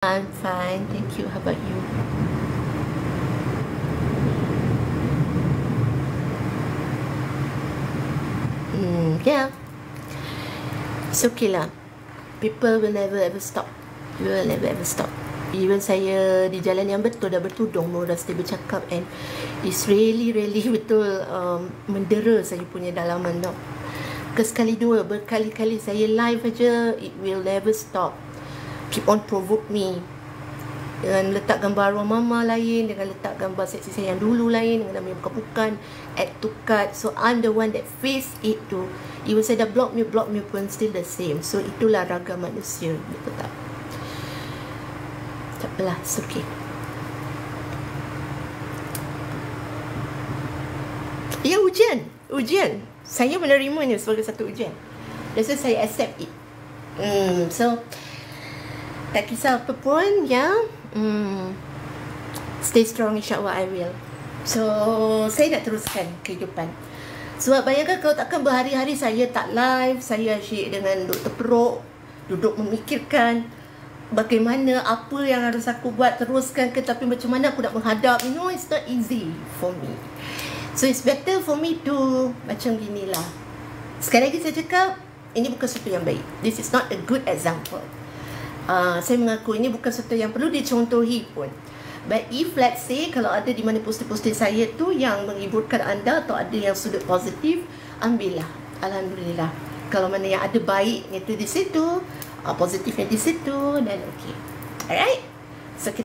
I'm fine, thank you. How about you? Yeah. It's okay lah. People will never ever stop. Will never ever stop. Even saya di jalan yang betul dah bertudung, dah still bercakap, and it's really betul mendera saya punya dalaman tau. Sekali dua, berkali-kali saya live aja, it will never stop. Keep on provoke me. Dengan letak gambar arwah mama lain, dengan letak gambar seksi saya yang dulu lain, dengan nama yang bukan-bukan, add to cart. So I'm the one that face it too. Even saya dah block me pun still the same. So itulah ragam manusia, betul tak? Tak apalah, it's okay. Ya, ujian. Saya menerimanya sebagai satu ujian. That's why saya accept it. So tak kisah apa pun, ya. Stay strong, insyaAllah I will. So saya nak teruskan kehidupan. Sebab bayangkan kalau takkan berhari-hari saya tak live, saya asyik dengan duduk terperuk, duduk memikirkan bagaimana, apa yang harus aku buat, teruskan ke, tapi macam mana aku nak menghadap. You know, it's not easy for me. So it's better for me to macam ginilah. Sekali lagi saya cakap, ini bukan sesuatu yang baik. This is not a good example. Saya mengaku ini bukan sesuatu yang perlu dicontohi pun. But if let's say kalau ada di mana poster-poster saya tu yang menghiburkan anda atau ada yang sudut positif, ambillah. Alhamdulillah. Kalau mana yang ada baiknya tu di situ, positifnya di situ, dan okey. Alright? So